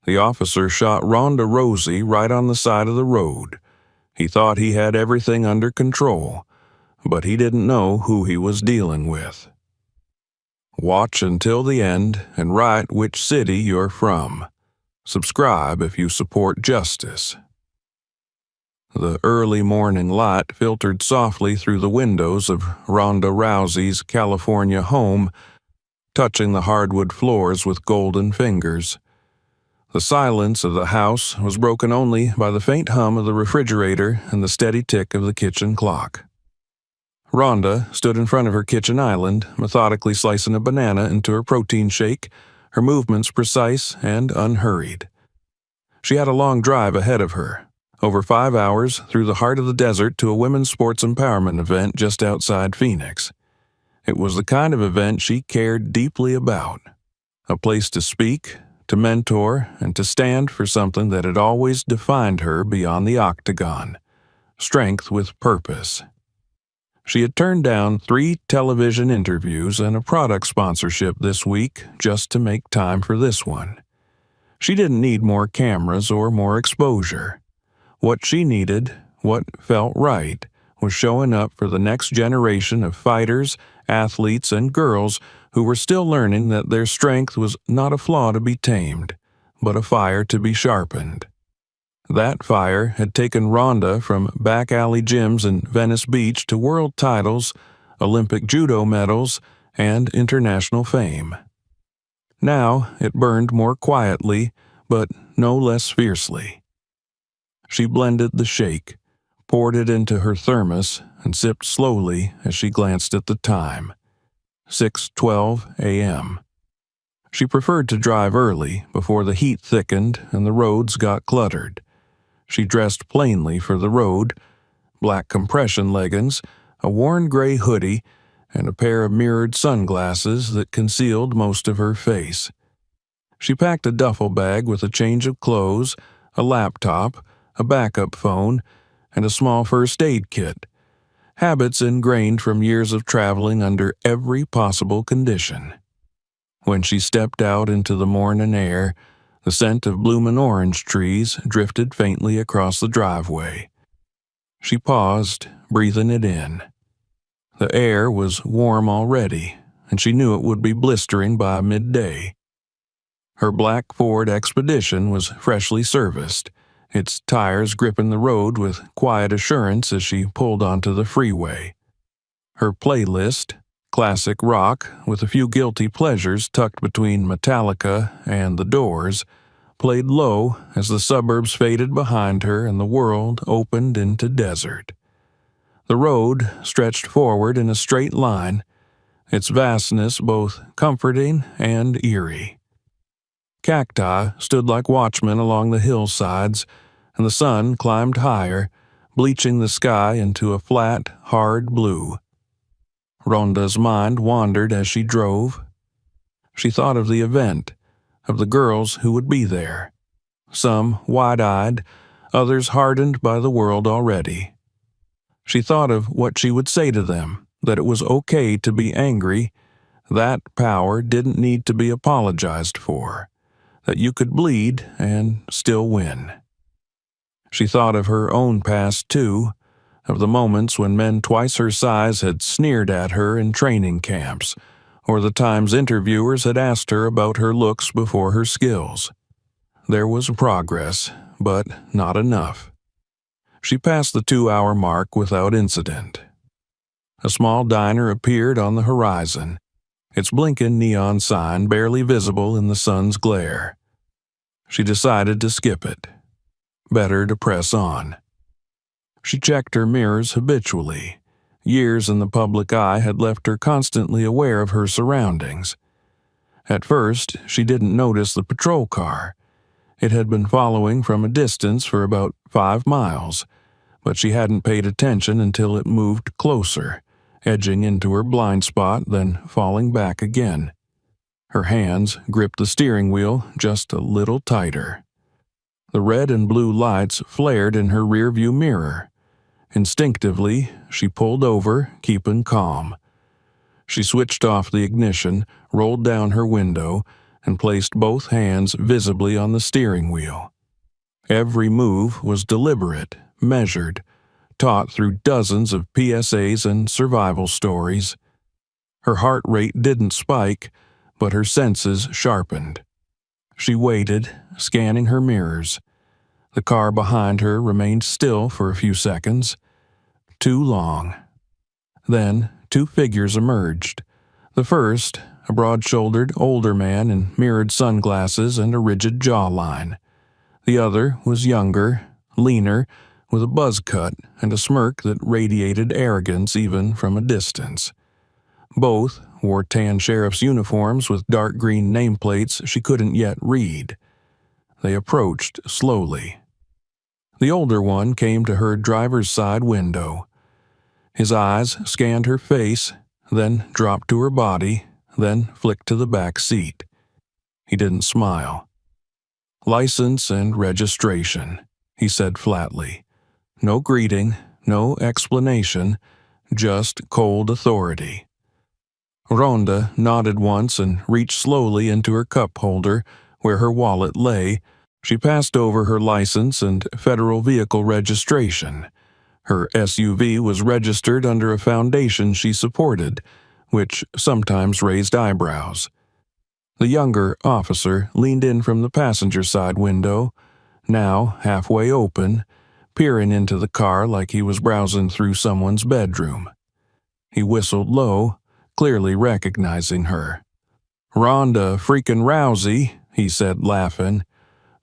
The officer shot Ronda Rousey right on the side of the road. He thought he had everything under control, but he didn't know who he was dealing with. Watch until the end and write which city you're from. Subscribe if you support justice. The early morning light filtered softly through the windows of Ronda Rousey's California home, touching the hardwood floors with golden fingers. The silence of the house was broken only by the faint hum of the refrigerator and the steady tick of the kitchen clock. Ronda stood in front of her kitchen island, methodically slicing a banana into her protein shake, her movements precise and unhurried. She had a long drive ahead of her, over 5 hours through the heart of the desert to a women's sports empowerment event just outside Phoenix. It was the kind of event she cared deeply about, a place to speak, to mentor, and to stand for something that had always defined her beyond the octagon: strength with purpose. She had turned down 3 television interviews and a product sponsorship this week just to make time for this one. She didn't need more cameras or more exposure. What she needed, what felt right, was showing up for the next generation of fighters, athletes, and girls who were still learning that their strength was not a flaw to be tamed, but a fire to be sharpened. That fire had taken Ronda from back alley gyms in Venice Beach to world titles, Olympic judo medals, and international fame. Now it burned more quietly, but no less fiercely. She blended the shake, poured it into her thermos, and sipped slowly as she glanced at the time. 6:12 a.m. She preferred to drive early, before the heat thickened and the roads got cluttered. She dressed plainly for the road: black compression leggings, a worn gray hoodie, and a pair of mirrored sunglasses that concealed most of her face. She packed a duffel bag with a change of clothes, a laptop, a backup phone, and a small first aid kit, habits ingrained from years of traveling under every possible condition. When she stepped out into the morning air, the scent of bloomin' orange trees drifted faintly across the driveway. She paused, breathing it in. The air was warm already, and she knew it would be blistering by midday. Her black Ford Expedition was freshly serviced, its tires gripping the road with quiet assurance as she pulled onto the freeway. Her playlist, classic rock with a few guilty pleasures tucked between Metallica and The Doors, played low as the suburbs faded behind her and the world opened into desert. The road stretched forward in a straight line, its vastness both comforting and eerie. Cacti stood like watchmen along the hillsides, and the sun climbed higher, bleaching the sky into a flat, hard blue. Ronda's mind wandered as she drove. She thought of the event, of the girls who would be there, some wide-eyed, others hardened by the world already. She thought of what she would say to them, that it was okay to be angry, that power didn't need to be apologized for, that you could bleed and still win. She thought of her own past, too, of the moments when men twice her size had sneered at her in training camps, or the times interviewers had asked her about her looks before her skills. There was progress, but not enough. She passed the 2-hour mark without incident. A small diner appeared on the horizon, its blinking neon sign barely visible in the sun's glare. She decided to skip it. Better to press on. She checked her mirrors habitually. Years in the public eye had left her constantly aware of her surroundings. At first, she didn't notice the patrol car. It had been following from a distance for about 5 miles, but she hadn't paid attention until it moved closer, edging into her blind spot, then falling back again. Her hands gripped the steering wheel just a little tighter. The red and blue lights flared in her rearview mirror. Instinctively, she pulled over, keeping calm. She switched off the ignition, rolled down her window, and placed both hands visibly on the steering wheel. Every move was deliberate, measured, taught through dozens of PSAs and survival stories. Her heart rate didn't spike, but her senses sharpened. She waited, scanning her mirrors. The car behind her remained still for a few seconds. Too long. Then, two figures emerged. The first, a broad-shouldered, older man in mirrored sunglasses and a rigid jawline. The other was younger, leaner, with a buzz cut and a smirk that radiated arrogance even from a distance. Both wore tan sheriff's uniforms with dark green nameplates she couldn't yet read. They approached slowly. The older one came to her driver's side window. His eyes scanned her face, then dropped to her body, then flicked to the back seat. He didn't smile. "License and registration," he said flatly. No greeting, no explanation, just cold authority. Ronda nodded once and reached slowly into her cup holder where her wallet lay. She passed over her license and federal vehicle registration. Her SUV was registered under a foundation she supported, which sometimes raised eyebrows. The younger officer leaned in from the passenger side window, now halfway open, peering into the car like he was browsing through someone's bedroom. He whistled low, clearly recognizing her. "Ronda freaking Rousey," he said, laughing.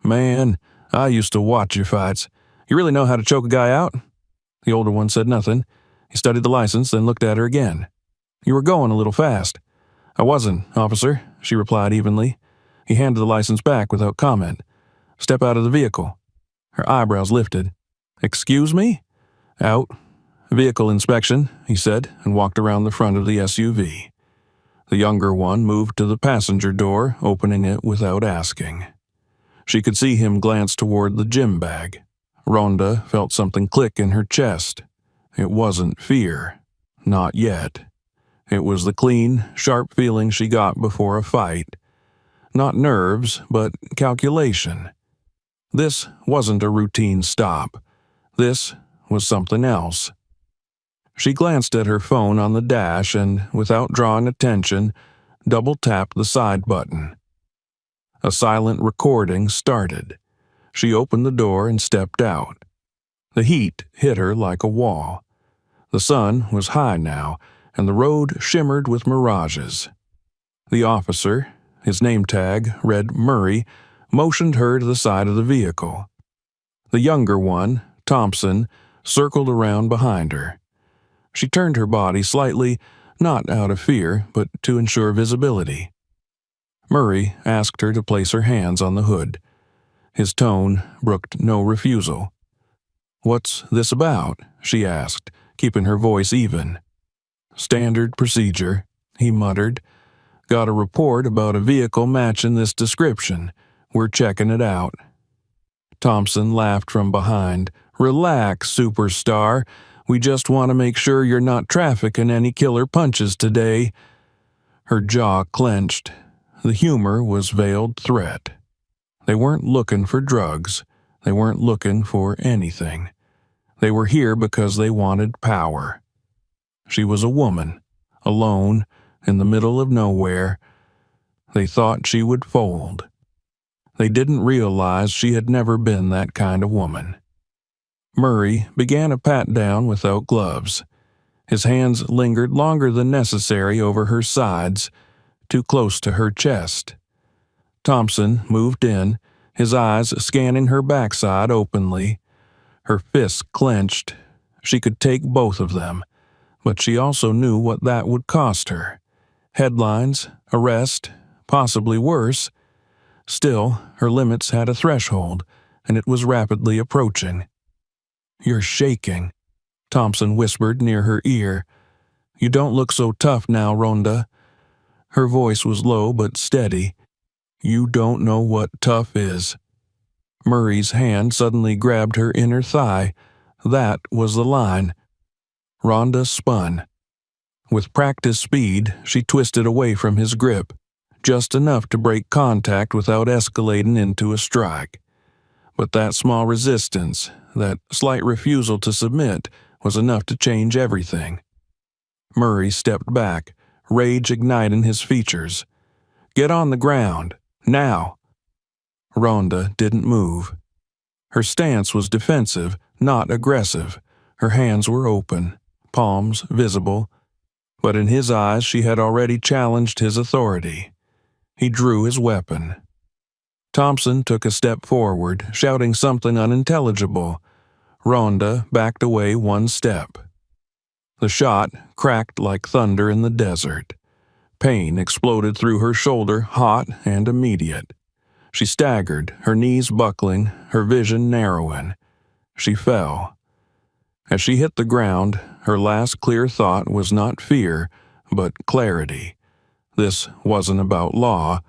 "Man, I used to watch your fights. You really know how to choke a guy out?" The older one said nothing. He studied the license, then looked at her again. "You were going a little fast." "I wasn't, officer," she replied evenly. He handed the license back without comment. "Step out of the vehicle." Her eyebrows lifted. "Excuse me?" "Out. Vehicle inspection," he said, and walked around the front of the SUV. The younger one moved to the passenger door, opening it without asking. She could see him glance toward the gym bag. Ronda felt something click in her chest. It wasn't fear. Not yet. It was the clean, sharp feeling she got before a fight. Not nerves, but calculation. This wasn't a routine stop. This was something else. She glanced at her phone on the dash and, without drawing attention, double-tapped the side button. A silent recording started. She opened the door and stepped out. The heat hit her like a wall. The sun was high now, and the road shimmered with mirages. The officer, his name tag read Murray, motioned her to the side of the vehicle. The younger one, Thompson, circled around behind her. She turned her body slightly, not out of fear, but to ensure visibility. Murray asked her to place her hands on the hood. His tone brooked no refusal. "What's this about?" she asked, keeping her voice even. "Standard procedure," he muttered. "Got a report about a vehicle matching this description. We're checking it out." Thompson laughed from behind. "Relax, superstar. We just want to make sure you're not trafficking any killer punches today." Her jaw clenched. The humor was veiled threat. They weren't looking for drugs. They weren't looking for anything. They were here because they wanted power. She was a woman, alone, in the middle of nowhere. They thought she would fold. They didn't realize she had never been that kind of woman. Murray began a pat-down without gloves. His hands lingered longer than necessary over her sides, too close to her chest. Thompson moved in, his eyes scanning her backside openly. Her fists clenched. She could take both of them, but she also knew what that would cost her. Headlines, arrest, possibly worse. Still, her limits had a threshold, and it was rapidly approaching. "You're shaking," Thompson whispered near her ear. "You don't look so tough now, Ronda." Her voice was low but steady. "You don't know what tough is." Murray's hand suddenly grabbed her inner thigh. That was the line. Ronda spun. With practiced speed, she twisted away from his grip. just enough to break contact without escalating into a strike. But that small resistance, that slight refusal to submit, was enough to change everything. Murray stepped back, rage igniting his features. "Get on the ground, now!" Ronda didn't move. Her stance was defensive, not aggressive. Her hands were open, palms visible, but in his eyes she had already challenged his authority. He drew his weapon. Thompson took a step forward, shouting something unintelligible. Ronda backed away one step. The shot cracked like thunder in the desert. Pain exploded through her shoulder, hot and immediate. She staggered, her knees buckling, her vision narrowing. She fell. As she hit the ground, her last clear thought was not fear, but clarity. This wasn't about law.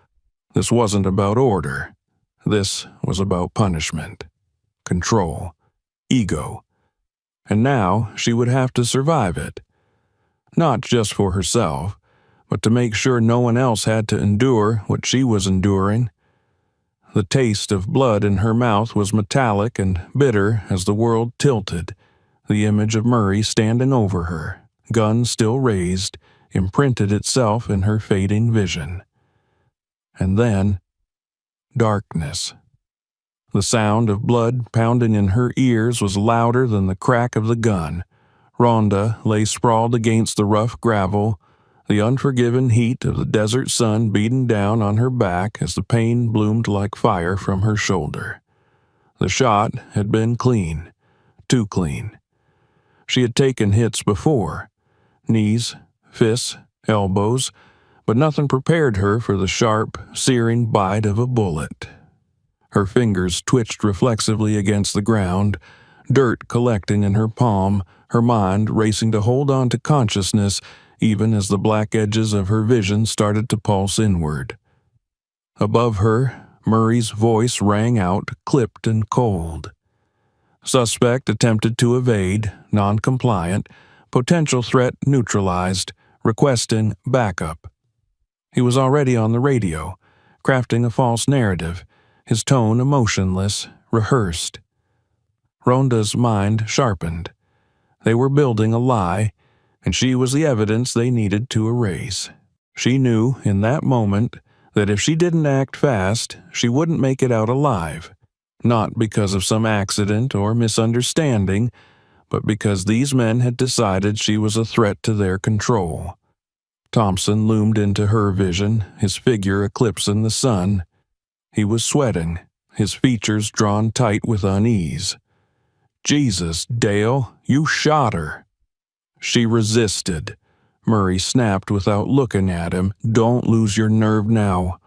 This wasn't about order. This was about punishment, control, ego. And now she would have to survive it. Not just for herself, but to make sure no one else had to endure what she was enduring. The taste of blood in her mouth was metallic and bitter as the world tilted. The image of Murray standing over her, gun still raised, imprinted itself in her fading vision. And then, darkness. The sound of blood pounding in her ears was louder than the crack of the gun. Ronda lay sprawled against the rough gravel, the unforgiving heat of the desert sun beating down on her back as the pain bloomed like fire from her shoulder. The shot had been clean, too clean. She had taken hits before, knees, fists, elbows, but nothing prepared her for the sharp, searing bite of a bullet. Her fingers twitched reflexively against the ground, dirt collecting in her palm, her mind racing to hold on to consciousness even as the black edges of her vision started to pulse inward. Above her, Murray's voice rang out, clipped and cold. Suspect attempted to evade, non-compliant, potential threat neutralized, requesting backup. He was already on the radio, crafting a false narrative, his tone emotionless, rehearsed. Ronda's mind sharpened. They were building a lie, and she was the evidence they needed to erase. She knew, in that moment, that if she didn't act fast, she wouldn't make it out alive. Not because of some accident or misunderstanding, but because these men had decided she was a threat to their control. Thompson loomed into her vision, his figure eclipsing the sun. He was sweating, his features drawn tight with unease. "Jesus, Dale, you shot her." She resisted. Murray snapped without looking at him. "Don't lose your nerve now."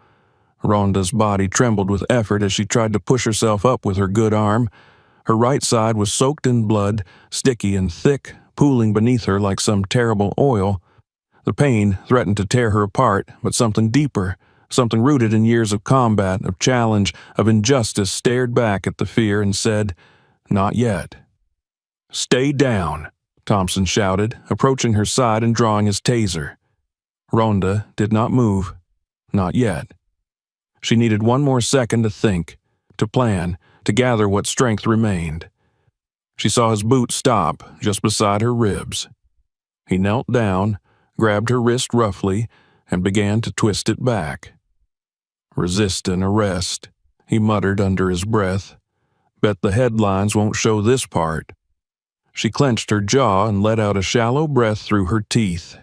Ronda's body trembled with effort as she tried to push herself up with her good arm. Her right side was soaked in blood, sticky and thick, pooling beneath her like some terrible oil. The pain threatened to tear her apart, but something deeper, something rooted in years of combat, of challenge, of injustice stared back at the fear and said, "Not yet." "Stay down," Thompson shouted, approaching her side and drawing his taser. Ronda did not move. Not yet. She needed one more second to think, to plan, to gather what strength remained. She saw his boot stop just beside her ribs. He knelt down, grabbed her wrist roughly, and began to twist it back. "Resist an arrest," he muttered under his breath. "Bet the headlines won't show this part." She clenched her jaw and let out a shallow breath through her teeth.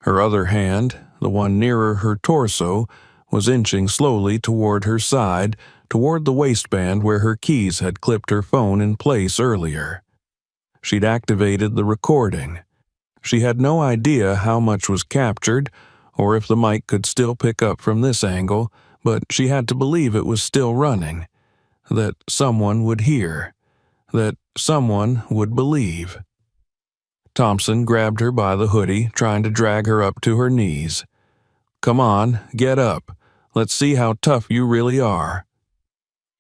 Her other hand, the one nearer her torso, was inching slowly toward her side, toward the waistband where her keys had clipped her phone in place earlier. She'd activated the recording. She had no idea how much was captured, or if the mic could still pick up from this angle, but she had to believe it was still running, that someone would hear, that someone would believe. Thompson grabbed her by the hoodie, trying to drag her up to her knees. "Come on, get up. Let's see how tough you really are."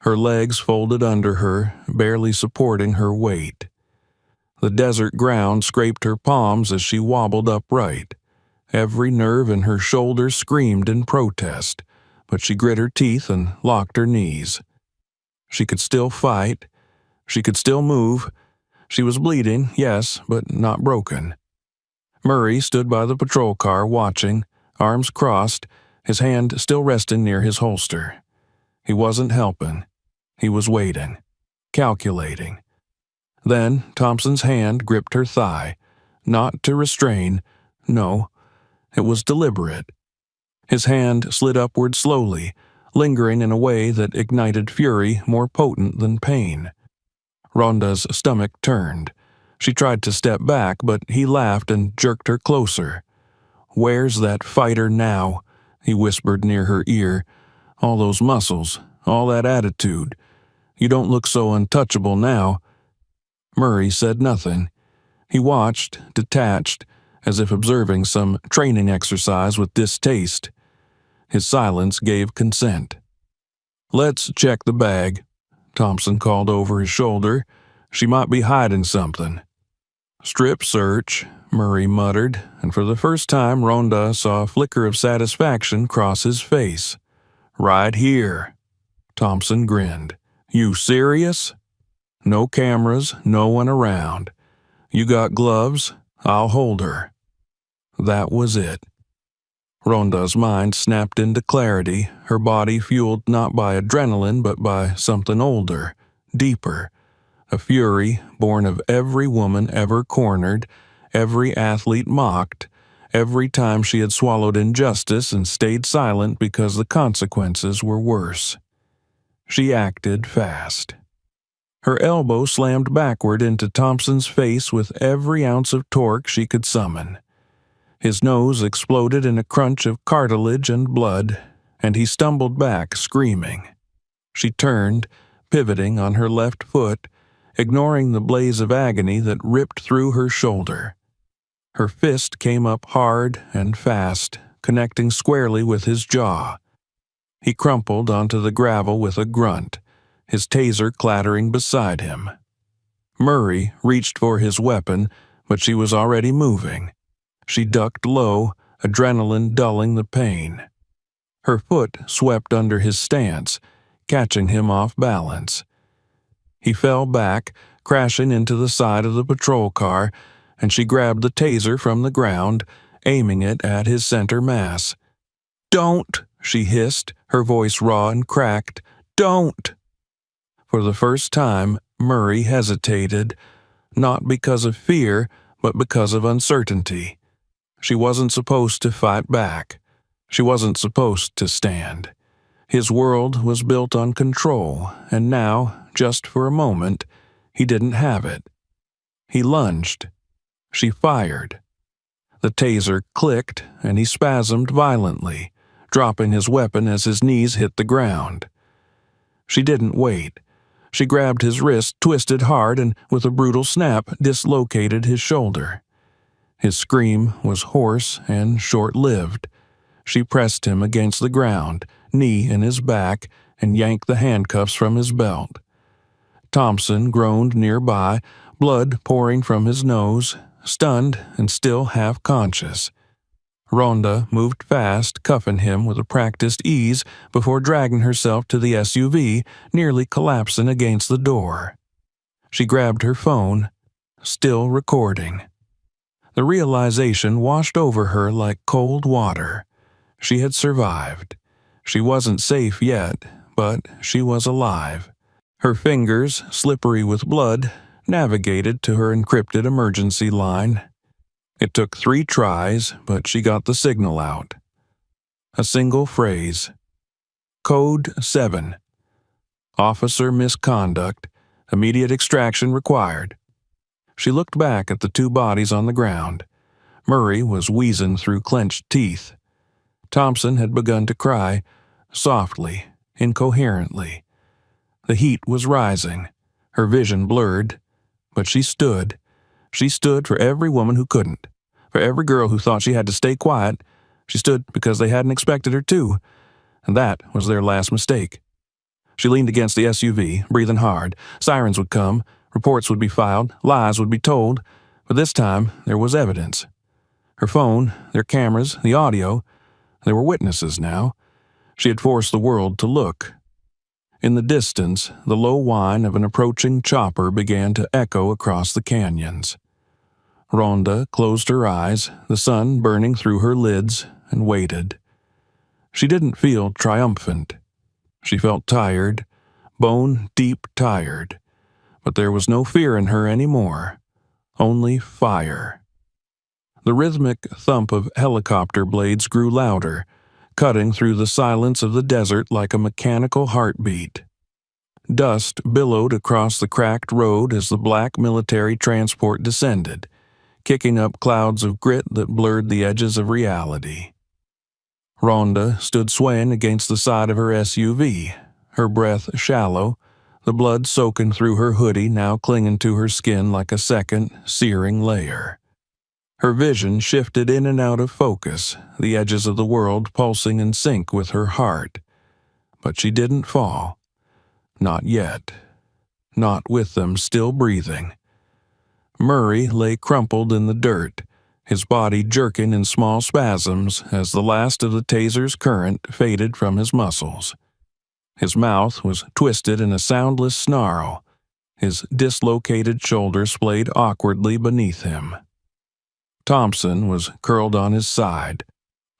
Her legs folded under her, barely supporting her weight. The desert ground scraped her palms as she wobbled upright. Every nerve in her shoulder screamed in protest, but she grit her teeth and locked her knees. She could still fight. She could still move. She was bleeding, yes, but not broken. Murray stood by the patrol car watching, arms crossed, his hand still resting near his holster. He wasn't helping. He was waiting, calculating. Then Thompson's hand gripped her thigh, not to restrain, no, it was deliberate. His hand slid upward slowly, lingering in a way that ignited fury more potent than pain. Ronda's stomach turned. She tried to step back, but he laughed and jerked her closer. "Where's that fighter now?" he whispered near her ear. "All those muscles, all that attitude. You don't look so untouchable now." Murray said nothing. He watched, detached, as if observing some training exercise with distaste. His silence gave consent. "Let's check the bag," Thompson called over his shoulder. "She might be hiding something." "Strip search," Murray muttered, and for the first time Ronda saw a flicker of satisfaction cross his face. "Right here." Thompson grinned. "You serious?" "No cameras, no one around. You got gloves? I'll hold her." That was it. Ronda's mind snapped into clarity, her body fueled not by adrenaline but by something older, deeper. A fury born of every woman ever cornered, every athlete mocked, every time she had swallowed injustice and stayed silent because the consequences were worse. She acted fast. Her elbow slammed backward into Thompson's face with every ounce of torque she could summon. His nose exploded in a crunch of cartilage and blood, and he stumbled back, screaming. She turned, pivoting on her left foot, ignoring the blaze of agony that ripped through her shoulder. Her fist came up hard and fast, connecting squarely with his jaw. He crumpled onto the gravel with a grunt, his taser clattering beside him. Murray reached for his weapon, but she was already moving. She ducked low, adrenaline dulling the pain. Her foot swept under his stance, catching him off balance. He fell back, crashing into the side of the patrol car, and she grabbed the taser from the ground, aiming it at his center mass. "Don't!" she hissed, her voice raw and cracked. "Don't!" For the first time, Murray hesitated, not because of fear, but because of uncertainty. She wasn't supposed to fight back. She wasn't supposed to stand. His world was built on control, and now, just for a moment, he didn't have it. He lunged. She fired. The taser clicked, and he spasmed violently, dropping his weapon as his knees hit the ground. She didn't wait. She grabbed his wrist, twisted hard, and with a brutal snap, dislocated his shoulder. His scream was hoarse and short-lived. She pressed him against the ground, knee in his back, and yanked the handcuffs from his belt. Thompson groaned nearby, blood pouring from his nose, stunned and still half-conscious. Ronda moved fast, cuffing him with a practiced ease before dragging herself to the SUV, nearly collapsing against the door. She grabbed her phone, still recording. The realization washed over her like cold water. She had survived. She wasn't safe yet, but she was alive. Her fingers, slippery with blood, navigated to her encrypted emergency line. It took 3 tries, but she got the signal out. A single phrase. Code 7. Officer misconduct. Immediate extraction required. She looked back at the 2 bodies on the ground. Murray was wheezing through clenched teeth. Thompson had begun to cry, softly, incoherently. The heat was rising, her vision blurred, but she stood. She stood for every woman who couldn't, for every girl who thought she had to stay quiet. She stood because they hadn't expected her to, and that was their last mistake. She leaned against the SUV, breathing hard. Sirens would come, reports would be filed, lies would be told, but this time there was evidence. Her phone, their cameras, the audio, they were witnesses now. She had forced the world to look. In the distance, the low whine of an approaching chopper began to echo across the canyons. Ronda closed her eyes, the sun burning through her lids, and waited. She didn't feel triumphant. She felt tired, bone-deep tired. But there was no fear in her anymore, only fire. The rhythmic thump of helicopter blades grew louder, cutting through the silence of the desert like a mechanical heartbeat. Dust billowed across the cracked road as the black military transport descended, kicking up clouds of grit that blurred the edges of reality. Ronda stood swaying against the side of her SUV, her breath shallow, the blood soaking through her hoodie now clinging to her skin like a second, searing layer. Her vision shifted in and out of focus, the edges of the world pulsing in sync with her heart. But she didn't fall. Not yet. Not with them still breathing. Murray lay crumpled in the dirt, his body jerking in small spasms as the last of the taser's current faded from his muscles. His mouth was twisted in a soundless snarl. His dislocated shoulder splayed awkwardly beneath him. Thompson was curled on his side,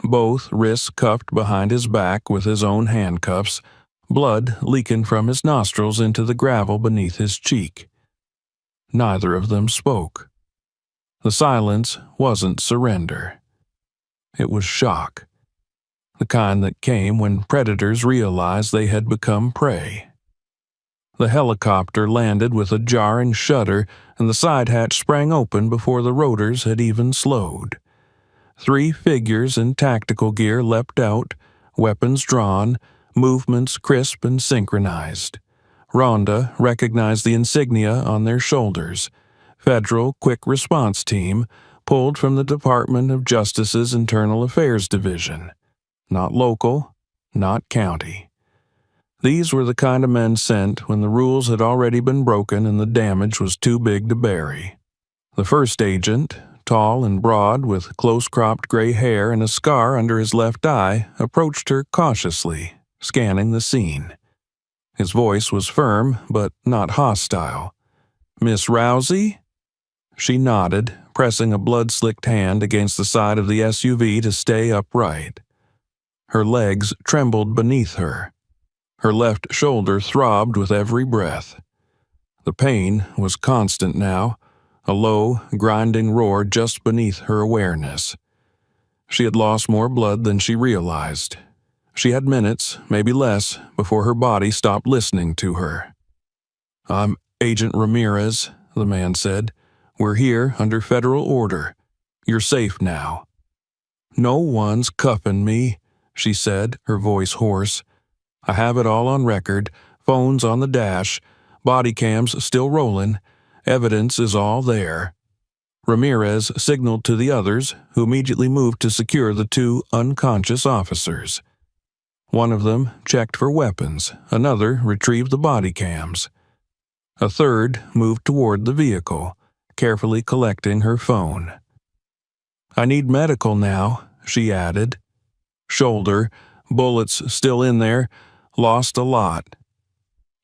both wrists cuffed behind his back with his own handcuffs, blood leaking from his nostrils into the gravel beneath his cheek. Neither of them spoke. The silence wasn't surrender. It was shock, the kind that came when predators realized they had become prey. The helicopter landed with a jarring shudder, and the side hatch sprang open before the rotors had even slowed. 3 figures in tactical gear leapt out, weapons drawn, movements crisp and synchronized. Ronda recognized the insignia on their shoulders. Federal Quick Response Team, pulled from the Department of Justice's Internal Affairs Division. Not local, not county. These were the kind of men sent when the rules had already been broken and the damage was too big to bury. The first agent, tall and broad with close-cropped gray hair and a scar under his left eye, approached her cautiously, scanning the scene. His voice was firm, but not hostile. "Miss Rousey?" She nodded, pressing a blood-slicked hand against the side of the SUV to stay upright. Her legs trembled beneath her. Her left shoulder throbbed with every breath. The pain was constant now, a low, grinding roar just beneath her awareness. She had lost more blood than she realized. She had minutes, maybe less, before her body stopped listening to her. "I'm Agent Ramirez," the man said. "We're here under federal order. You're safe now." "No one's cuffing me," she said, her voice hoarse. "I have it all on record, phones on the dash, body cams still rolling, evidence is all there." Ramirez signaled to the others, who immediately moved to secure the 2 unconscious officers. One of them checked for weapons, another retrieved the body cams. A third moved toward the vehicle, carefully collecting her phone. "I need medical now," she added. "Shoulder, bullets still in there, lost a lot."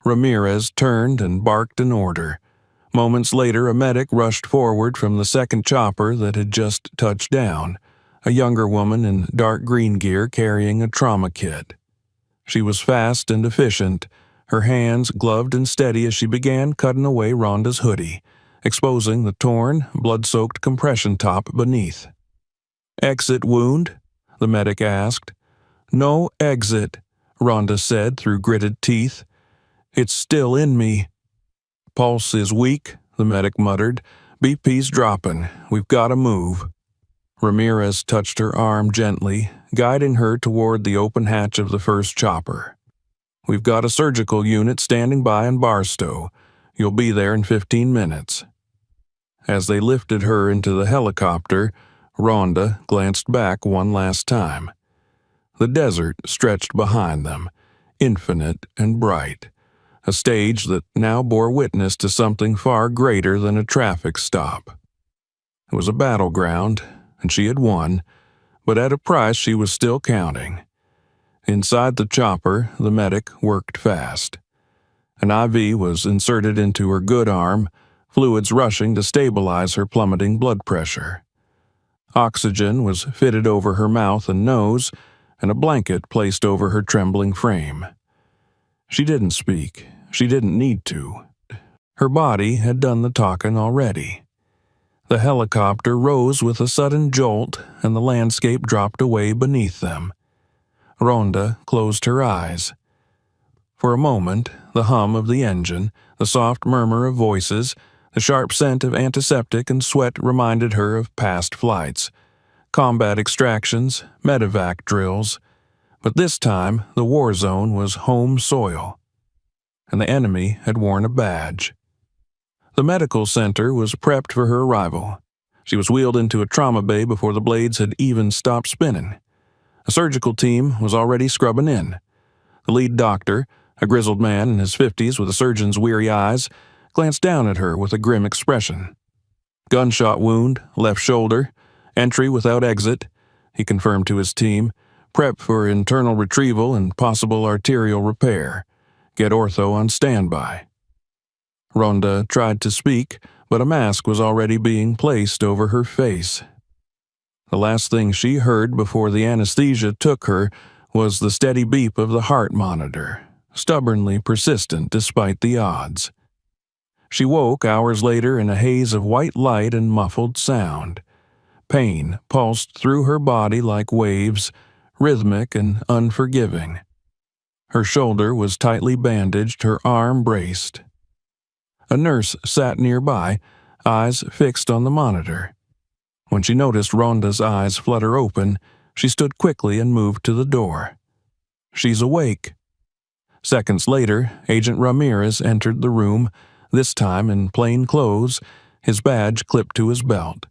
Ramirez turned and barked an order. Moments later, a medic rushed forward from the second chopper that had just touched down, a younger woman in dark green gear carrying a trauma kit. She was fast and efficient, her hands gloved and steady as she began cutting away Ronda's hoodie, exposing the torn, blood-soaked compression top beneath. "Exit wound?" the medic asked. "No exit," Ronda said through gritted teeth. "It's still in me." "Pulse is weak," the medic muttered. "BP's dropping. We've got to move." Ramirez touched her arm gently, guiding her toward the open hatch of the first chopper. "We've got a surgical unit standing by in Barstow. You'll be there in 15 minutes. As they lifted her into the helicopter, Ronda glanced back one last time. The desert stretched behind them, infinite and bright, a stage that now bore witness to something far greater than a traffic stop. It was a battleground, and she had won, but at a price she was still counting. Inside the chopper, the medic worked fast. An IV was inserted into her good arm, fluids rushing to stabilize her plummeting blood pressure. Oxygen was fitted over her mouth and nose, and a blanket placed over her trembling frame. She didn't speak. She didn't need to. Her body had done the talking already. The helicopter rose with a sudden jolt, and the landscape dropped away beneath them. Ronda closed her eyes. For a moment, the hum of the engine, the soft murmur of voices, the sharp scent of antiseptic and sweat reminded her of past flights, combat extractions, medevac drills. But this time, the war zone was home soil, and the enemy had worn a badge. The medical center was prepped for her arrival. She was wheeled into a trauma bay before the blades had even stopped spinning. A surgical team was already scrubbing in. The lead doctor, a grizzled man in his 50s with a surgeon's weary eyes, glanced down at her with a grim expression. Gunshot wound, left shoulder, entry without exit, he confirmed to his team. Prep for internal retrieval and possible arterial repair. Get ortho on standby. Ronda tried to speak, but a mask was already being placed over her face. The last thing she heard before the anesthesia took her was the steady beep of the heart monitor, stubbornly persistent despite the odds. She woke hours later in a haze of white light and muffled sound. Pain pulsed through her body like waves, rhythmic and unforgiving. Her shoulder was tightly bandaged, her arm braced. A nurse sat nearby, eyes fixed on the monitor. When she noticed Ronda's eyes flutter open, she stood quickly and moved to the door. "She's awake." Seconds later, Agent Ramirez entered the room, this time in plain clothes, his badge clipped to his belt.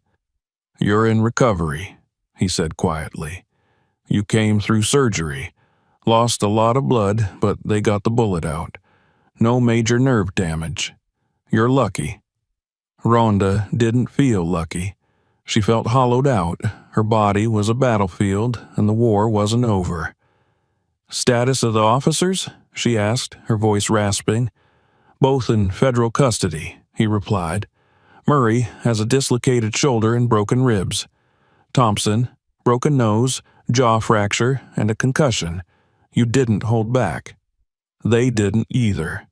"You're in recovery," he said quietly. "You came through surgery. Lost a lot of blood, but they got the bullet out. No major nerve damage. You're lucky." Ronda didn't feel lucky. She felt hollowed out. Her body was a battlefield, and the war wasn't over. "Status of the officers?" she asked, her voice rasping. "Both in federal custody," he replied. "Murray has a dislocated shoulder and broken ribs. Thompson, broken nose, jaw fracture, and a concussion. You didn't hold back." "They didn't either."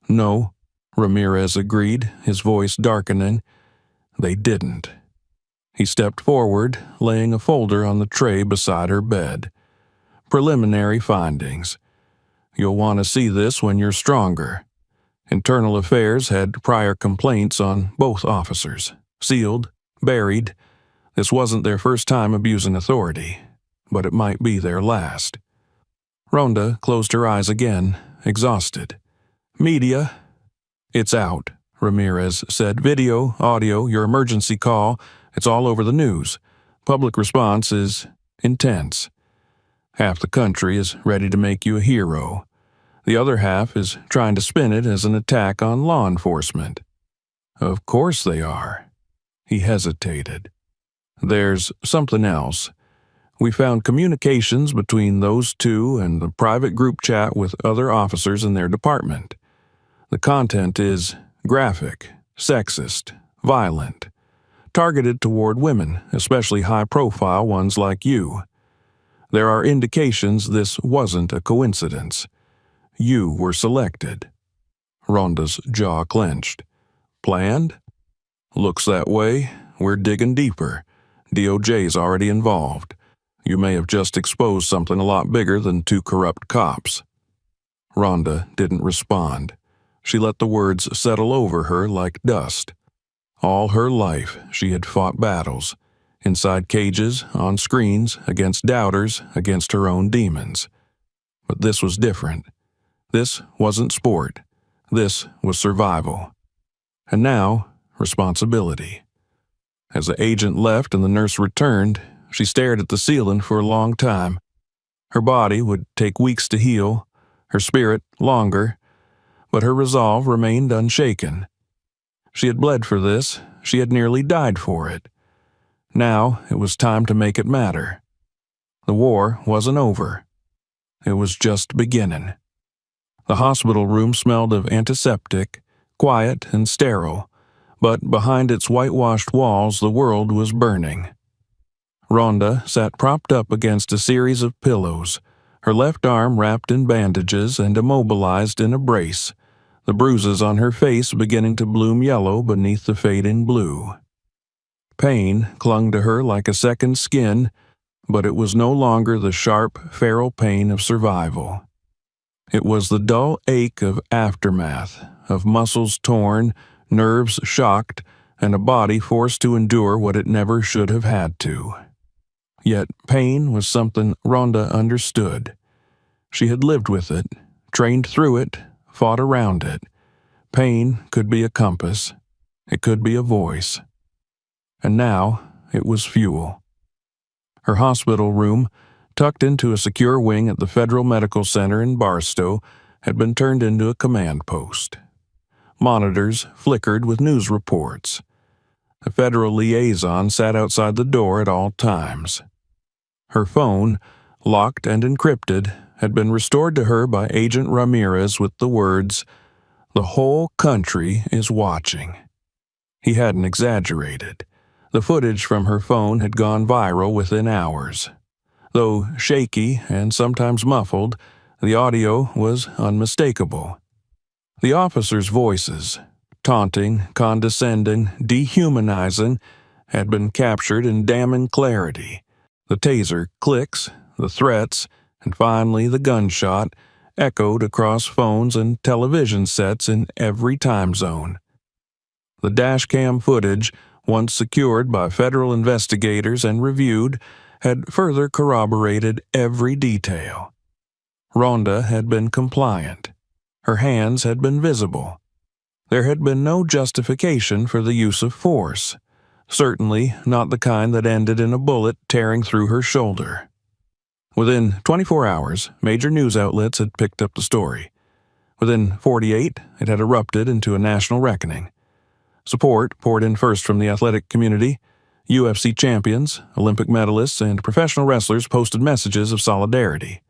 "No," Ramirez agreed, his voice darkening. "They didn't." He stepped forward, laying a folder on the tray beside her bed. "Preliminary findings. You'll want to see this when you're stronger. Internal Affairs had prior complaints on both officers. Sealed, buried. This wasn't their first time abusing authority, but it might be their last." Ronda closed her eyes again, exhausted. "Media?" "It's out," Ramirez said. "Video, audio, your emergency call. It's all over the news. Public response is intense. Half the country is ready to make you a hero. The other half is trying to spin it as an attack on law enforcement." "Of course they are." He hesitated. "There's something else. We found communications between those two and the private group chat with other officers in their department. The content is graphic, sexist, violent, targeted toward women, especially high-profile ones like you. There are indications this wasn't a coincidence. You were selected." Ronda's jaw clenched. "Planned?" "Looks that way. We're digging deeper. DOJ's already involved. You may have just exposed something a lot bigger than two corrupt cops." Ronda didn't respond. She let the words settle over her like dust. All her life she had fought battles, inside cages, on screens, against doubters, against her own demons. But this was different. This wasn't sport. This was survival. And now, responsibility. As the agent left and the nurse returned, she stared at the ceiling for a long time. Her body would take weeks to heal, her spirit longer, but her resolve remained unshaken. She had bled for this, she had nearly died for it. Now it was time to make it matter. The war wasn't over. It was just beginning. The hospital room smelled of antiseptic, quiet and sterile, but behind its whitewashed walls the world was burning. Ronda sat propped up against a series of pillows, her left arm wrapped in bandages and immobilized in a brace, the bruises on her face beginning to bloom yellow beneath the fading blue. Pain clung to her like a second skin, but it was no longer the sharp, feral pain of survival. It was the dull ache of aftermath, of muscles torn, nerves shocked, and a body forced to endure what it never should have had to. Yet pain was something Ronda understood. She had lived with it, trained through it, fought around it. Pain could be a compass. It could be a voice. And now it was fuel. Her hospital room, tucked into a secure wing at the Federal Medical Center in Barstow, had been turned into a command post. Monitors flickered with news reports. A federal liaison sat outside the door at all times. Her phone, locked and encrypted, had been restored to her by Agent Ramirez with the words, "The whole country is watching." He hadn't exaggerated. The footage from her phone had gone viral within hours. Though shaky and sometimes muffled, the audio was unmistakable. The officers' voices, taunting, condescending, dehumanizing, had been captured in damning clarity. The taser clicks, the threats, and finally the gunshot echoed across phones and television sets in every time zone. The dashcam footage, once secured by federal investigators and reviewed, had further corroborated every detail. Ronda had been compliant. Her hands had been visible. There had been no justification for the use of force, certainly not the kind that ended in a bullet tearing through her shoulder. Within 24 hours, major news outlets had picked up the story. Within 48, it had erupted into a national reckoning. Support poured in first from the athletic community. UFC champions, Olympic medalists, and professional wrestlers posted messages of solidarity.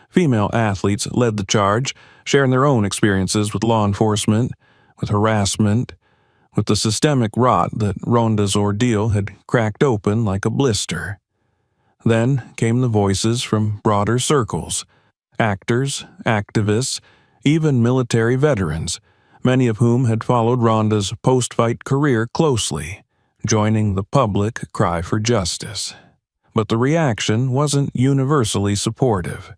Female athletes led the charge, sharing their own experiences with law enforcement, with harassment, with the systemic rot that Ronda's ordeal had cracked open like a blister. Then came the voices from broader circles, actors, activists, even military veterans, many of whom had followed Ronda's post-fight career closely, joining the public cry for justice. But the reaction wasn't universally supportive.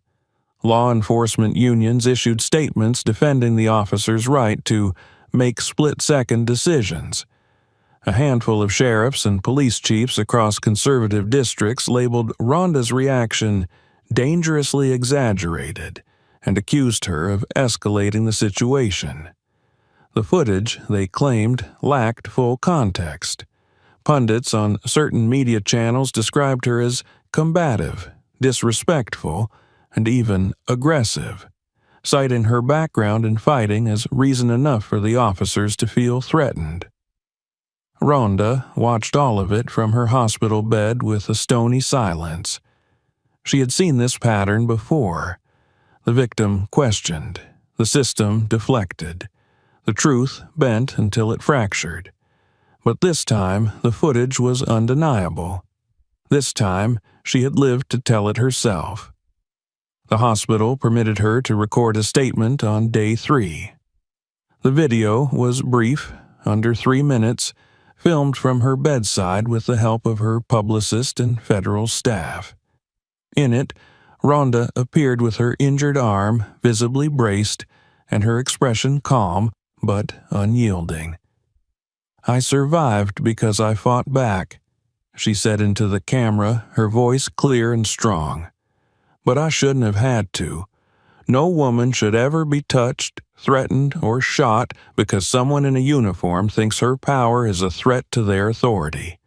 Law enforcement unions issued statements defending the officers' right to make split-second decisions. A handful of sheriffs and police chiefs across conservative districts labeled Ronda's reaction dangerously exaggerated and accused her of escalating the situation. The footage, they claimed, lacked full context. Pundits on certain media channels described her as combative, disrespectful, and even aggressive, citing her background in fighting as reason enough for the officers to feel threatened. Ronda watched all of it from her hospital bed with a stony silence. She had seen this pattern before. The victim questioned, the system deflected, the truth bent until it fractured. But this time, the footage was undeniable. This time, she had lived to tell it herself. The hospital permitted her to record a statement on day 3. The video was brief, under 3 minutes, filmed from her bedside with the help of her publicist and federal staff. In it, Ronda appeared with her injured arm visibly braced and her expression calm but unyielding. "I survived because I fought back," she said into the camera, her voice clear and strong. "But I shouldn't have had to. No woman should ever be touched, threatened, or shot because someone in a uniform thinks her power is a threat to their authority.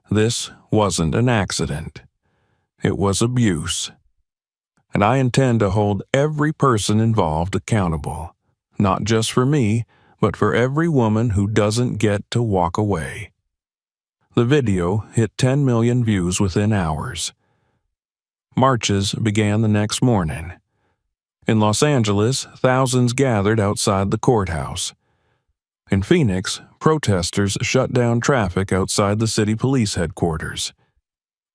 This wasn't an accident. It was abuse. And I intend to hold every person involved accountable, not just for me, but for every woman who doesn't get to walk away." The video hit 10 million views within hours. Marches began the next morning. In Los Angeles, thousands gathered outside the courthouse. In Phoenix, protesters shut down traffic outside the city police headquarters.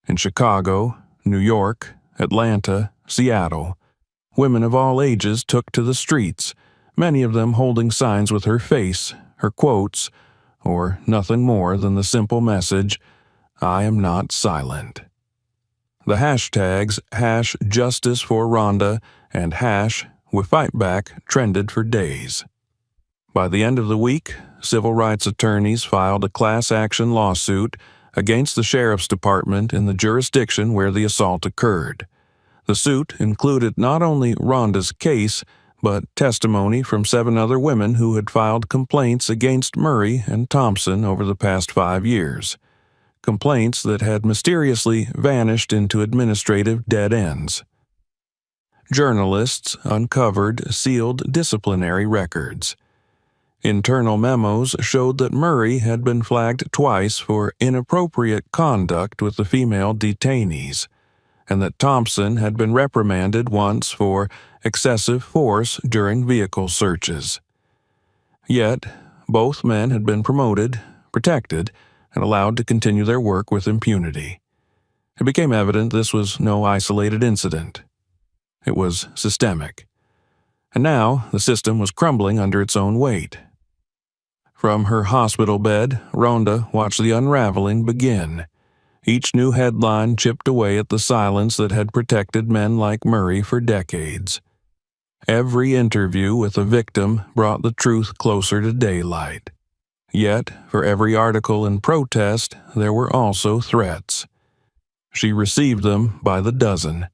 In Chicago, New York, Atlanta, Seattle, women of all ages took to the streets, many of them holding signs with her face, her quotes, or nothing more than the simple message, "I am not silent." The hashtags #Justice for Ronda and #WeFightBack trended for days. By the end of the week, civil rights attorneys filed a class action lawsuit against the sheriff's department in the jurisdiction where the assault occurred. The suit included not only Ronda's case, but testimony from 7 other women who had filed complaints against Murray and Thompson over the past 5 years. Complaints that had mysteriously vanished into administrative dead ends. Journalists uncovered sealed disciplinary records. Internal memos showed that Murray had been flagged twice for inappropriate conduct with the female detainees, and that Thompson had been reprimanded once for excessive force during vehicle searches. Yet, both men had been promoted, protected, and allowed to continue their work with impunity. It became evident this was no isolated incident. It was systemic. And now the system was crumbling under its own weight. From her hospital bed, Ronda watched the unraveling begin. Each new headline chipped away at the silence that had protected men like Murray for decades. Every interview with a victim brought the truth closer to daylight. Yet, for every article in protest, there were also threats. She received them by the dozen.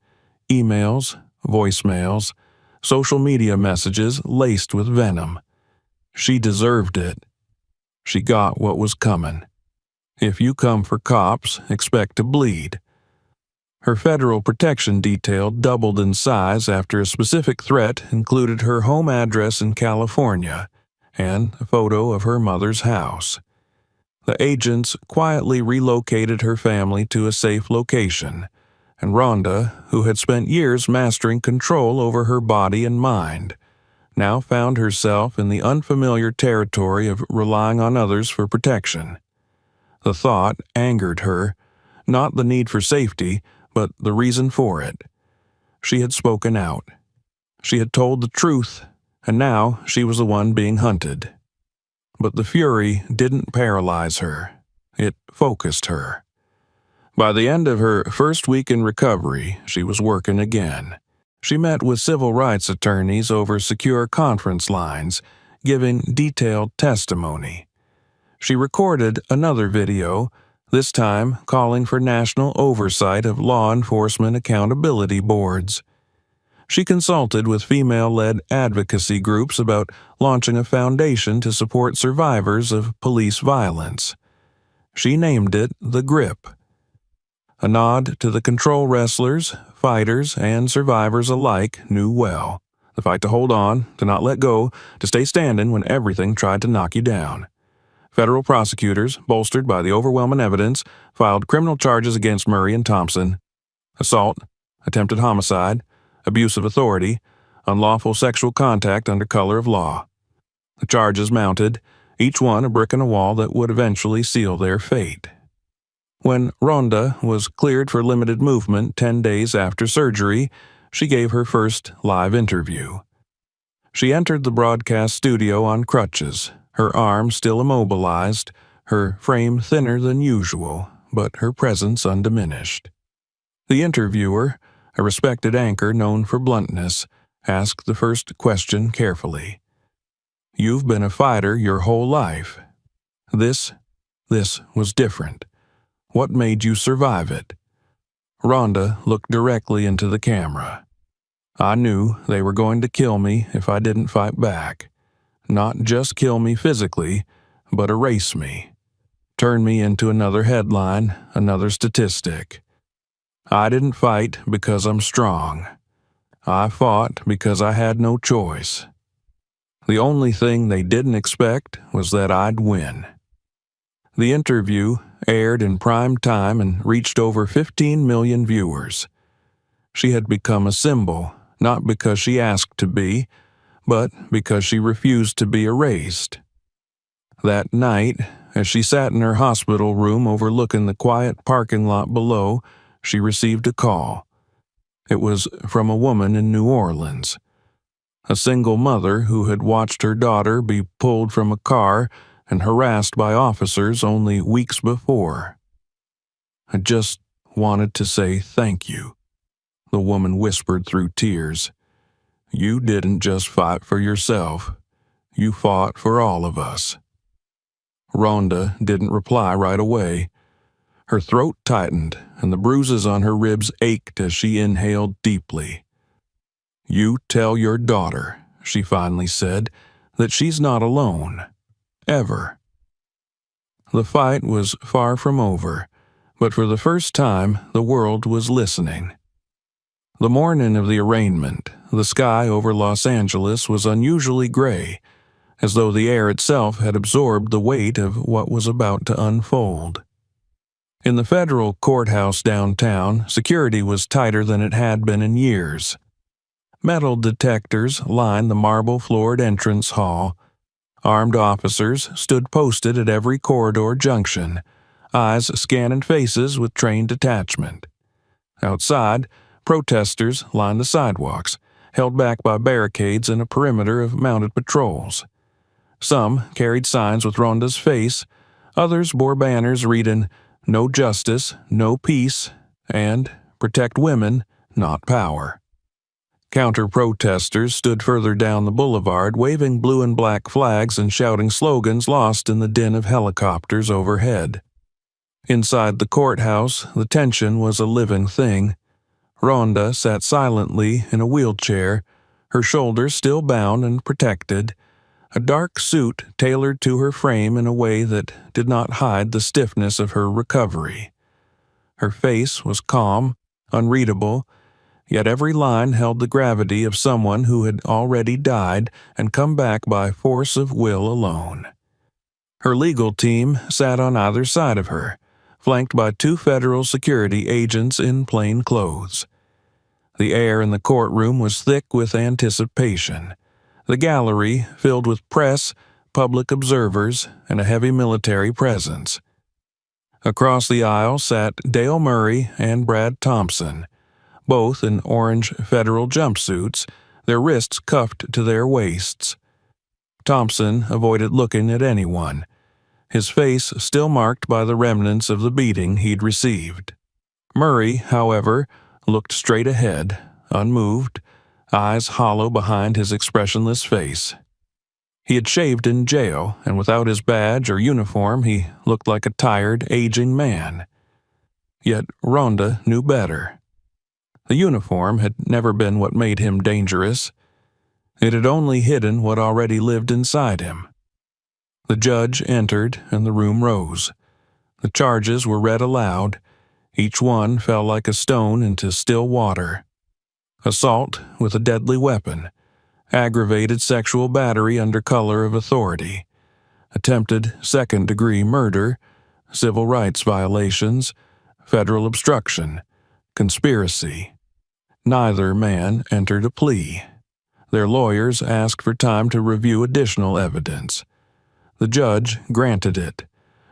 Emails, voicemails, social media messages laced with venom. She deserved it. She got what was coming. If you come for cops, expect to bleed. Her federal protection detail doubled in size after a specific threat included her home address in California and a photo of her mother's house. The agents quietly relocated her family to a safe location, and Ronda, who had spent years mastering control over her body and mind, now found herself in the unfamiliar territory of relying on others for protection. The thought angered her, not the need for safety, but the reason for it. She had spoken out. She had told the truth, and now she was the one being hunted. But the fury didn't paralyze her. It focused her. By the end of her first week in recovery, she was working again. She met with civil rights attorneys over secure conference lines, giving detailed testimony. She recorded another video, this time calling for national oversight of law enforcement accountability boards. She consulted with female-led advocacy groups about launching a foundation to support survivors of police violence. She named it The Grip, a nod to the control wrestlers, fighters, and survivors alike knew well. The fight to hold on, to not let go, to stay standing when everything tried to knock you down. Federal prosecutors, bolstered by the overwhelming evidence, filed criminal charges against Murray and Thompson: assault, attempted homicide, abuse of authority, unlawful sexual contact under color of law. The charges mounted, each one a brick in a wall that would eventually seal their fate. When Ronda was cleared for limited movement 10 days after surgery, she gave her first live interview. She entered the broadcast studio on crutches, her arm still immobilized, her frame thinner than usual, but her presence undiminished. The interviewer, a respected anchor known for bluntness, asked the first question carefully. "You've been a fighter your whole life. This was different. What made you survive it?" Ronda looked directly into the camera. "I knew they were going to kill me if I didn't fight back. Not just kill me physically, but erase me. Turn me into another headline, another statistic. I didn't fight because I'm strong. I fought because I had no choice. The only thing they didn't expect was that I'd win." The interview aired in prime time and reached over 15 million viewers. She had become a symbol, not because she asked to be, but because she refused to be erased. That night, as she sat in her hospital room overlooking the quiet parking lot below, she received a call. It was from a woman in New Orleans, a single mother who had watched her daughter be pulled from a car and harassed by officers only weeks before. "I just wanted to say thank you," the woman whispered through tears. "You didn't just fight for yourself. You fought for all of us." Ronda didn't reply right away. Her throat tightened, and the bruises on her ribs ached as she inhaled deeply. "You tell your daughter," she finally said, "that she's not alone. Ever." The fight was far from over, but for the first time, the world was listening. The morning of the arraignment, the sky over Los Angeles was unusually gray, as though the air itself had absorbed the weight of what was about to unfold. In the federal courthouse downtown, security was tighter than it had been in years. Metal detectors lined the marble-floored entrance hall. Armed officers stood posted at every corridor junction, eyes scanning faces with trained detachment. Outside, protesters lined the sidewalks, held back by barricades and a perimeter of mounted patrols. Some carried signs with Ronda's face, others bore banners reading, "No justice, no peace," and "Protect women, not power." Counter-protesters stood further down the boulevard, waving blue and black flags and shouting slogans lost in the din of helicopters overhead. Inside the courthouse, the tension was a living thing. Ronda sat silently in a wheelchair, her shoulders still bound and protected, a dark suit tailored to her frame in a way that did not hide the stiffness of her recovery. Her face was calm, unreadable, yet every line held the gravity of someone who had already died and come back by force of will alone. Her legal team sat on either side of her, flanked by 2 federal security agents in plain clothes. The air in the courtroom was thick with anticipation. The gallery filled with press, public observers, and a heavy military presence. Across the aisle sat Dale Murray and Brad Thompson, both in orange federal jumpsuits, their wrists cuffed to their waists. Thompson avoided looking at anyone, his face still marked by the remnants of the beating he'd received. Murray, however, looked straight ahead, unmoved, eyes hollow behind his expressionless face. He had shaved in jail, and without his badge or uniform, he looked like a tired, aging man. Yet Ronda knew better. The uniform had never been what made him dangerous. It had only hidden what already lived inside him. The judge entered, and the room rose. The charges were read aloud. Each one fell like a stone into still water. Assault with a deadly weapon, aggravated sexual battery under color of authority, attempted second-degree murder, civil rights violations, federal obstruction, conspiracy. Neither man entered a plea. Their lawyers asked for time to review additional evidence. The judge granted it,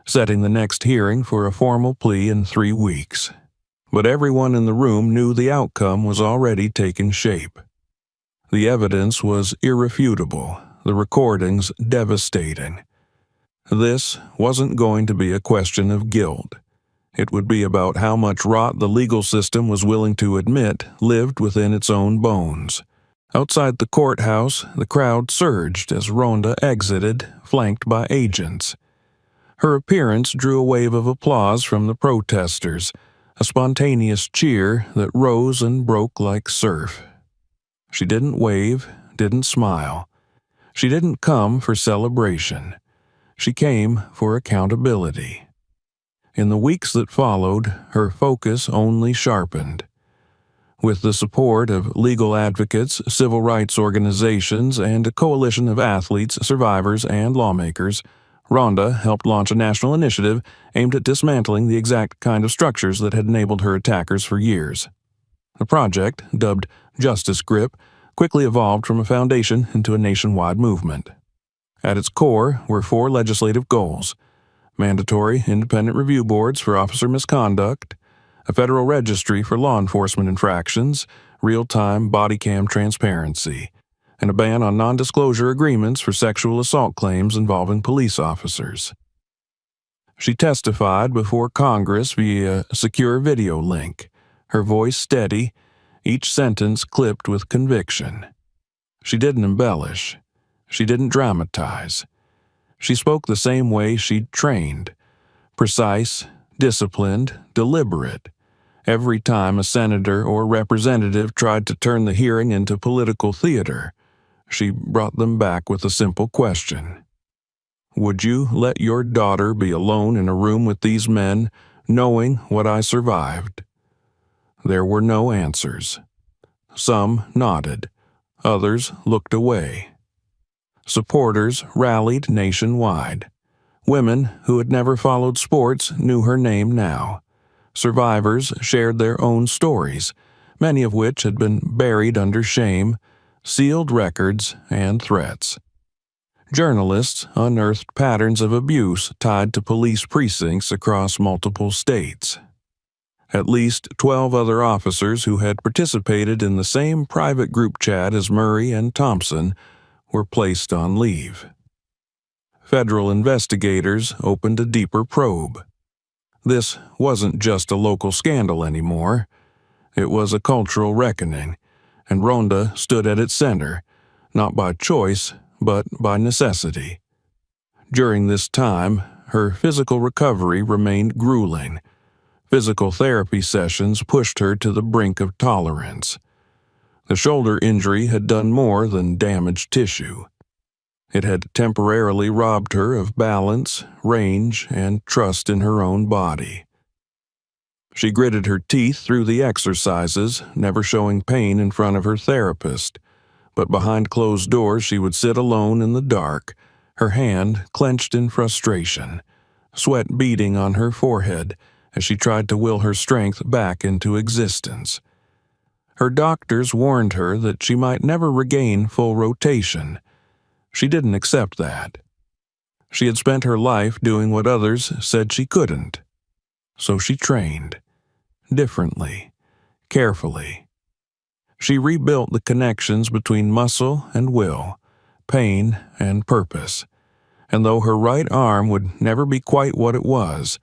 setting the next hearing for a formal plea in 3 weeks. But everyone in the room knew the outcome was already taking shape. The evidence was irrefutable, the recordings devastating. This wasn't going to be a question of guilt. It would be about how much rot the legal system was willing to admit lived within its own bones. Outside the courthouse, the crowd surged as Ronda exited, flanked by agents. Her appearance drew a wave of applause from the protesters, a spontaneous cheer that rose and broke like surf. She didn't wave, didn't smile. She didn't come for celebration. She came for accountability. In the weeks that followed, her focus only sharpened. With the support of legal advocates, civil rights organizations, and a coalition of athletes, survivors, and lawmakers, Ronda helped launch a national initiative aimed at dismantling the exact kind of structures that had enabled her attackers for years. The project, dubbed Justice Grip, quickly evolved from a foundation into a nationwide movement. At its core were 4 legislative goals: mandatory independent review boards for officer misconduct, a federal registry for law enforcement infractions, real-time body cam transparency, and a ban on non-disclosure agreements for sexual assault claims involving police officers. She testified before Congress via a secure video link, her voice steady, each sentence clipped with conviction. She didn't embellish. She didn't dramatize. She spoke the same way she'd trained: precise, disciplined, deliberate. Every time a senator or representative tried to turn the hearing into political theater, she brought them back with a simple question. Would you let your daughter be alone in a room with these men, knowing what I survived? There were no answers. Some nodded. Others looked away. Supporters rallied nationwide. Women who had never followed sports knew her name now. Survivors shared their own stories, many of which had been buried under shame, sealed records, and threats. Journalists unearthed patterns of abuse tied to police precincts across multiple states. At least 12 other officers who had participated in the same private group chat as Murray and Thompson were placed on leave. Federal investigators opened a deeper probe. This wasn't just a local scandal anymore. It was a cultural reckoning, and Ronda stood at its center, not by choice, but by necessity. During this time, her physical recovery remained grueling. Physical therapy sessions pushed her to the brink of tolerance. The shoulder injury had done more than damage tissue. It had temporarily robbed her of balance, range, and trust in her own body. She gritted her teeth through the exercises, never showing pain in front of her therapist, but behind closed doors she would sit alone in the dark, her hand clenched in frustration, sweat beading on her forehead as she tried to will her strength back into existence. Her doctors warned her that she might never regain full rotation. She didn't accept that. She had spent her life doing what others said she couldn't. So she trained. Differently. Carefully. She rebuilt the connections between muscle and will, pain and purpose. And though her right arm would never be quite what it was,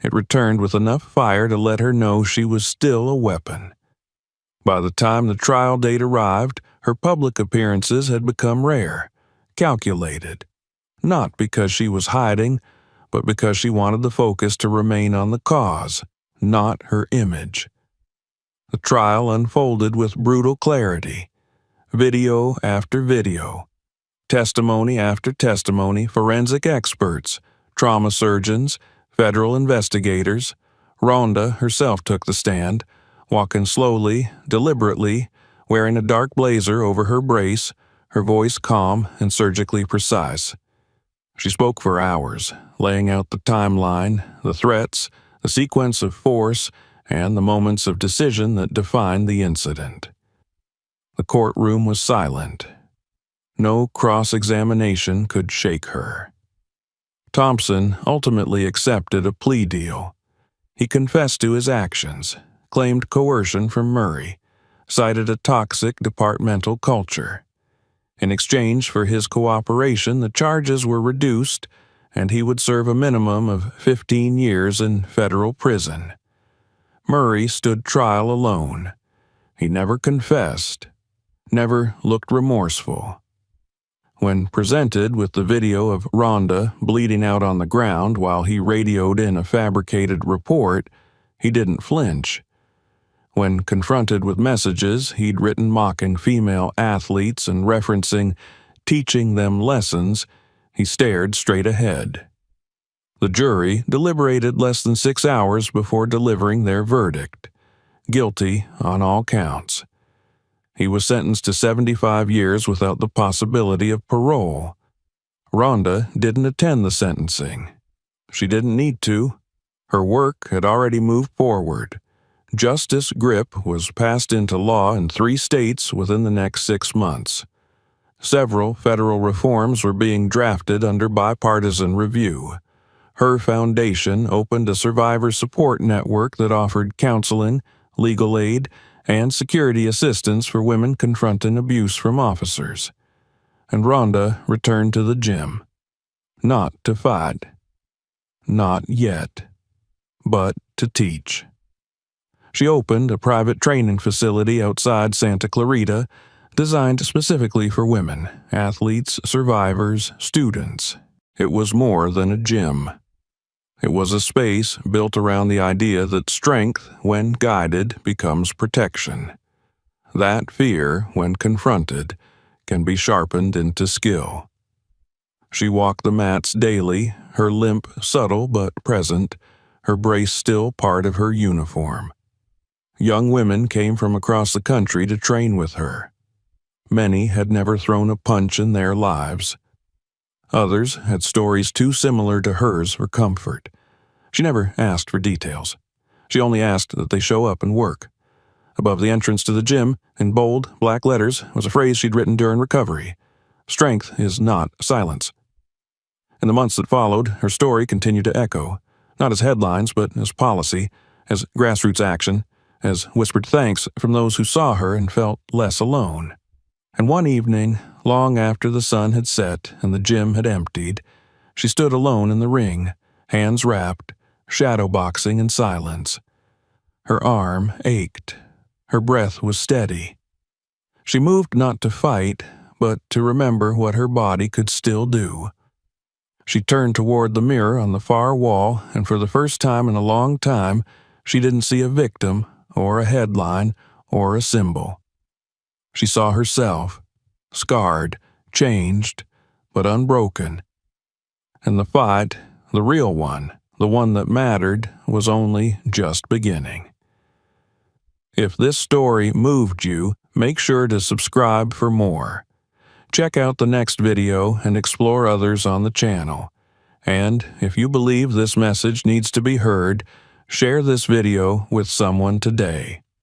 it returned with enough fire to let her know she was still a weapon. By the time the trial date arrived, her public appearances had become rare. Calculated, not because she was hiding, but because she wanted the focus to remain on the cause, not her image. The trial unfolded with brutal clarity. Video after video, testimony after testimony, forensic experts, trauma surgeons, federal investigators. Ronda herself took the stand, walking slowly, deliberately, wearing a dark blazer over her brace, her voice calm and surgically precise. She spoke for hours, laying out the timeline, the threats, the sequence of force, and the moments of decision that defined the incident. The courtroom was silent. No cross-examination could shake her. Thompson ultimately accepted a plea deal. He confessed to his actions, claimed coercion from Murray, cited a toxic departmental culture. In exchange for his cooperation, the charges were reduced, and he would serve a minimum of 15 years in federal prison. Murray stood trial alone. He never confessed, never looked remorseful. When presented with the video of Ronda bleeding out on the ground while he radioed in a fabricated report, he didn't flinch. When confronted with messages he'd written mocking female athletes and referencing teaching them lessons, he stared straight ahead. The jury deliberated less than 6 hours before delivering their verdict. Guilty on all counts. He was sentenced to 75 years without the possibility of parole. Ronda didn't attend the sentencing. She didn't need to. Her work had already moved forward. Justice Grip was passed into law in 3 states within the next 6 months. Several federal reforms were being drafted under bipartisan review. Her foundation opened a survivor support network that offered counseling, legal aid, and security assistance for women confronting abuse from officers. And Ronda returned to the gym. Not to fight. Not yet. But to teach. She opened a private training facility outside Santa Clarita, designed specifically for women, athletes, survivors, students. It was more than a gym. It was a space built around the idea that strength, when guided, becomes protection. That fear, when confronted, can be sharpened into skill. She walked the mats daily, her limp subtle but present, her brace still part of her uniform. Young women came from across the country to train with her. Many had never thrown a punch in their lives. Others had stories too similar to hers for comfort. She never asked for details. She only asked that they show up and work. Above the entrance to the gym, in bold, black letters, was a phrase she'd written during recovery. Strength is not silence. In the months that followed, her story continued to echo, not as headlines, but as policy, as grassroots action, as whispered thanks from those who saw her and felt less alone. And one evening, long after the sun had set and the gym had emptied, she stood alone in the ring, hands wrapped, shadowboxing in silence. Her arm ached. Her breath was steady. She moved not to fight, but to remember what her body could still do. She turned toward the mirror on the far wall, and for the first time in a long time, she didn't see a victim, or a headline, or a symbol. She saw herself, scarred, changed, but unbroken. And the fight, the real one, the one that mattered, was only just beginning. If this story moved you, make sure to subscribe for more. Check out the next video and explore others on the channel. And if you believe this message needs to be heard, share this video with someone today.